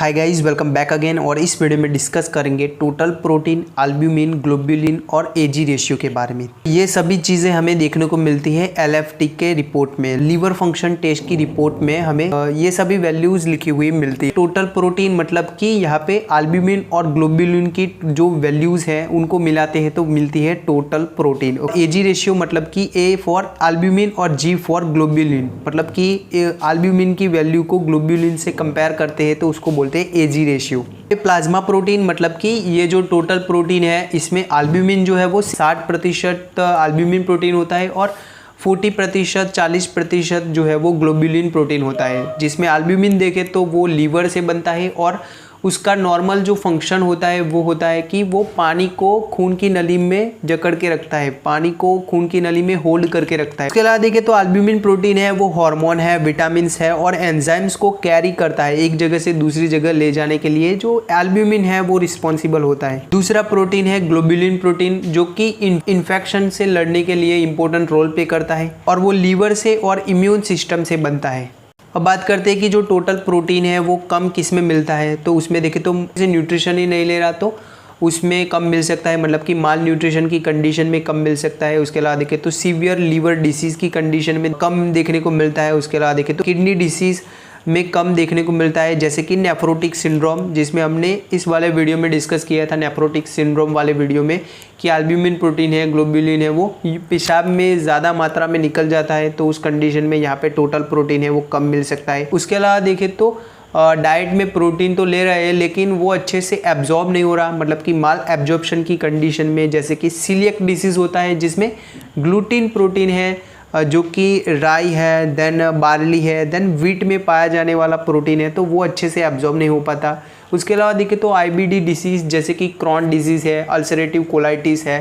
Hi guys, welcome back again. और इस video में डिस्कस करेंगे टोटल प्रोटीन, एल्ब्यूमिन, ग्लोबुलिन और एजी रेशियो के बारे में। ये सभी चीज़ें हमें देखने को मिलती है एलएफटी के रिपोर्ट में, लीवर फंक्शन टेस्ट की रिपोर्ट में हमें ये सभी वैल्यूज लिखी हुई मिलती है। टोटल प्रोटीन मतलब कि यहाँ पे एल्ब्यूमिन और ग्लोबुलिन की जो वैल्यूज है उनको मिलाते हैं तो मिलती है टोटल प्रोटीन। एजी रेशियो मतलब कि ए फॉर एल्ब्यूमिन और जी फॉर ग्लोबुलिन, मतलब कि एल्ब्यूमिन की वैल्यू को ग्लोबुलिन से कंपेयर करते हैं तो उसको बोलते हैं एजी रेशियो। प्लाज्मा प्रोटीन मतलब कि ये जो टोटल प्रोटीन है इसमें एल्ब्यूमिन जो है वो 60% एल्ब्यूमिन प्रोटीन होता है और 40% 40% जो है वो ग्लोबुलिन प्रोटीन होता है। जिसमें एल्ब्यूमिन देखें तो वो लीवर से बनता है और उसका नॉर्मल जो फंक्शन होता है वो होता है कि वो पानी को खून की नली में जकड़ के रखता है, पानी को खून की नली में होल्ड करके रखता है। इसके अलावा देखें तो एल्ब्यूमिन प्रोटीन है वो हार्मोन है, विटामिन है और एंजाइम्स को कैरी करता है एक जगह से दूसरी जगह ले जाने के लिए, जो एल्ब्यूमिन है वो रिस्पॉन्सिबल होता है। दूसरा प्रोटीन है ग्लोबुलिन प्रोटीन, जो कि इन्फेक्शन से लड़ने के लिए इंपॉर्टेंट रोल प्ले करता है और वो लीवर से और इम्यून सिस्टम से बनता है। अब बात करते हैं कि जो टोटल प्रोटीन है वो कम किस में मिलता है, तो उसमें देखें तो न्यूट्रिशन ही नहीं ले रहा तो उसमें कम मिल सकता है, मतलब कि माल न्यूट्रिशन की कंडीशन में कम मिल सकता है। उसके अलावा देखें तो सीवियर लीवर डिसीज़ की कंडीशन में कम देखने को मिलता है। उसके अलावा देखें तो किडनी डिसीज़ में कम देखने को मिलता है, जैसे कि नेफ्रोटिक सिंड्रोम, जिसमें हमने इस वाले वीडियो में डिस्कस किया था, नेफ्रोटिक सिंड्रोम वाले वीडियो में, कि एल्ब्यूमिन प्रोटीन है, ग्लोबुलिन है, वो पेशाब में ज़्यादा मात्रा में निकल जाता है तो उस कंडीशन में यहाँ पे टोटल प्रोटीन है वो कम मिल सकता है। उसके अलावा देखें तो डाइट में प्रोटीन तो ले रहे हैं लेकिन वो अच्छे से एब्जॉर्ब नहीं हो रहा, मतलब कि माल एब्जॉर्प्शन की कंडीशन में, जैसे कि सीलियक डिसीज़ होता है जिसमें ग्लूटीन प्रोटीन है जो कि राई है, देन बार्ली है, देन वीट में पाया जाने वाला प्रोटीन है, तो वो अच्छे से एब्जॉर्ब नहीं हो पाता। उसके अलावा देखें तो आईबीडी डिसीज़ जैसे कि क्रॉन डिजीज़ है, अल्सरेटिव कोलाइटिस है,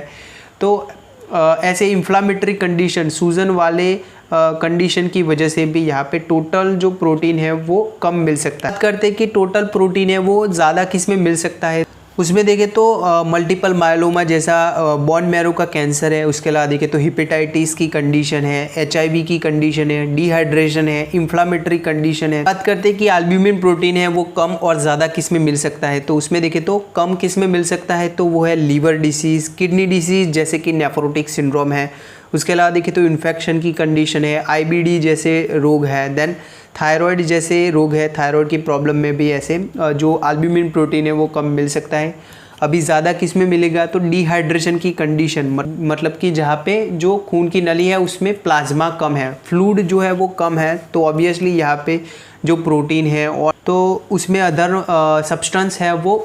तो ऐसे इन्फ्लामेटरी कंडीशन, सूजन वाले कंडीशन की वजह से भी यहाँ पे टोटल जो प्रोटीन है वो कम मिल सकता है। बात करते हैं कि टोटल प्रोटीन है वो ज़्यादा किस में मिल सकता है, उसमें देखें तो मल्टीपल मायलोमा जैसा बोन मैरो का कैंसर है। उसके अलावा देखें तो हिपेटाइटिस की कंडीशन है, एचआईवी की कंडीशन है, डिहाइड्रेशन है, इन्फ्लामेटरी कंडीशन है। बात करते हैं कि एल्ब्यूमिन प्रोटीन है वो कम और ज़्यादा किस में मिल सकता है, तो उसमें देखें तो कम किस में मिल सकता है तो वो है लीवर डिसीज़, किडनी डिसीज़ जैसे कि नेफ्रोटिक सिंड्रोम है। उसके अलावा देखें तो इन्फेक्शन की कंडीशन है, आईबीडी जैसे रोग है, देन थायराइड जैसे रोग है, थायराइड की प्रॉब्लम में भी ऐसे जो एल्ब्यूमिन प्रोटीन है वो कम मिल सकता है। अभी ज़्यादा किस में मिलेगा तो डिहाइड्रेशन की कंडीशन, मतलब कि जहाँ पे जो खून की नली है उसमें प्लाज्मा कम है, फ्लूइड जो है वो कम है, तो ऑब्वियसली यहाँ पे जो प्रोटीन है और तो उसमें अदर सब्सटेंस है वो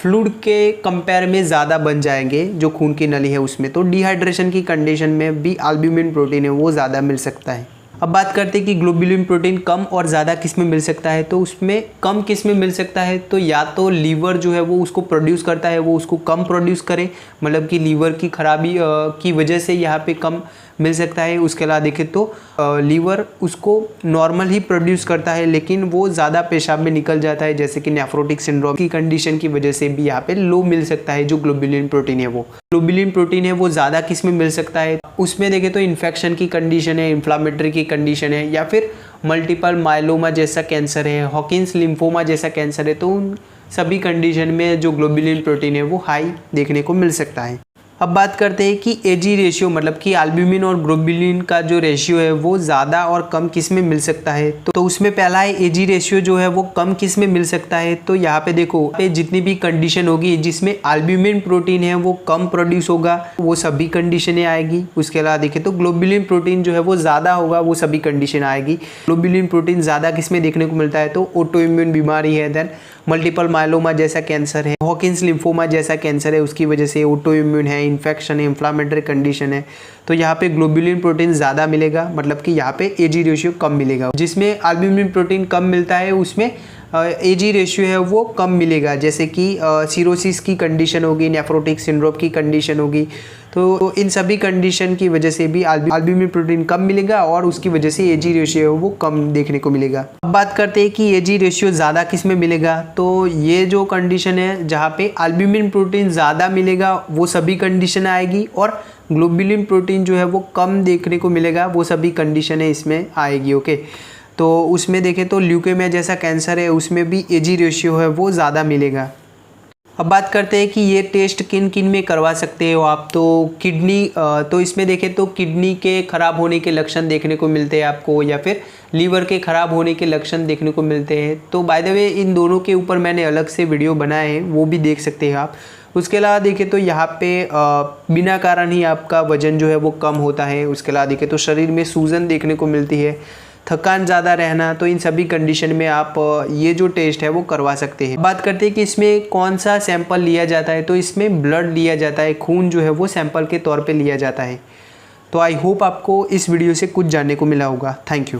फ्लूइड के कंपेयर में ज़्यादा बन जाएंगे जो खून की नली है उसमें, तो डिहाइड्रेशन की कंडीशन में भी एल्ब्यूमिन प्रोटीन है वो ज़्यादा मिल सकता है। अब बात करते हैं कि ग्लोबुलिन प्रोटीन कम और ज़्यादा किस में मिल सकता है, तो उसमें कम किस में मिल सकता है तो या तो लीवर जो है वो उसको प्रोड्यूस करता है वो उसको कम प्रोड्यूस करे, मतलब कि लीवर की खराबी की वजह से यहाँ पे कम मिल सकता है। उसके अलावा देखें तो लीवर उसको नॉर्मल ही प्रोड्यूस करता है लेकिन वो ज़्यादा पेशाब में निकल जाता है, जैसे कि नेफ्रोटिक सिंड्रोम की कंडीशन की वजह से भी यहाँ पे लो मिल सकता है जो ग्लोबुलिन प्रोटीन है वो। ग्लोबुलिन प्रोटीन है वो ज़्यादा किस में मिल सकता है, उसमें देखें तो इन्फेक्शन की कंडीशन है, इन्फ्लामेटरी की कंडीशन है, या फिर मल्टीपल मायलोमा जैसा कैंसर है, हॉकिंस लिम्फोमा जैसा कैंसर है, तो उन सभी कंडीशन में जो ग्लोबुलिन प्रोटीन है वो हाई देखने को मिल सकता है। अब बात करते हैं कि एजी रेशियो मतलब कि एल्ब्यूमिन और ग्लोबुलिन का जो रेशियो है वो ज़्यादा और कम किस में मिल सकता है, तो उसमें पहला है एजी रेशियो जो है वो कम किस में मिल सकता है, तो यहाँ पे देखो पे जितनी भी कंडीशन होगी जिसमें एल्ब्यूमिन प्रोटीन है वो कम प्रोड्यूस होगा वो सभी कंडीशनें आएगी। उसके अलावा देखें तो ग्लोबुलिन प्रोटीन जो है वो ज़्यादा होगा वो सभी कंडीशन आएगी। ग्लोबुलिन प्रोटीन ज़्यादा किस में देखने को मिलता है तो ऑटो इम्यून बीमारी है, देन मल्टीपल मायलोमा जैसा कैंसर है, हॉकिंस लिम्फोमा जैसा कैंसर है उसकी वजह से ऑटो इम्यून है, इन्फेक्शन है, इन्फ्लामेटरी कंडीशन है, तो यहाँ पे ग्लोबुलिन प्रोटीन ज़्यादा मिलेगा, मतलब कि यहाँ पे एजी रेशियो कम मिलेगा। जिसमें एल्ब्यूमिन प्रोटीन कम मिलता है उसमें एजी रेशियो है वो कम मिलेगा, जैसे कि सिरोसिस की कंडीशन होगी, नेफ्रोटिक सिंड्रोम की कंडीशन होगी, तो इन सभी कंडीशन की वजह से भी एल्ब्यूमिन प्रोटीन कम मिलेगा और उसकी वजह से एजी रेशियो वो कम देखने को मिलेगा। अब बात करते हैं कि एजी रेशियो ज़्यादा किस में मिलेगा, तो ये जो कंडीशन है जहाँ पे एल्ब्यूमिन प्रोटीन ज़्यादा मिलेगा वो सभी कंडीशन आएगी और ग्लोबुलिन प्रोटीन जो है वो कम देखने को मिलेगा वो सभी कंडीशनें इसमें आएगी। ओके, तो उसमें देखें तो ल्यूकेमिया जैसा कैंसर है उसमें भी एजी रेशियो है वो ज़्यादा मिलेगा। अब बात करते हैं कि ये टेस्ट किन किन में करवा सकते हो आप। तो किडनी, तो इसमें देखें तो किडनी के ख़राब होने के लक्षण देखने को मिलते हैं आपको, या फिर लीवर के ख़राब होने के लक्षण देखने को मिलते हैं। तो बाय द वे इन दोनों के ऊपर मैंने अलग से वीडियो बनाए हैं, वो भी देख सकते हैं आप। उसके अलावा देखें तो यहाँ पे बिना कारण ही आपका वज़न जो है वो कम होता है। उसके अलावा देखें तो शरीर में सूजन देखने को मिलती है, थकान ज़्यादा रहना, तो इन सभी कंडीशन में आप ये जो टेस्ट है वो करवा सकते हैं। बात करते हैं कि इसमें कौन सा सैंपल लिया जाता है। तो इसमें ब्लड लिया जाता है, खून जो है वो सैंपल के तौर पे लिया जाता है। तो आई होप आपको इस वीडियो से कुछ जानने को मिला होगा। Thank you.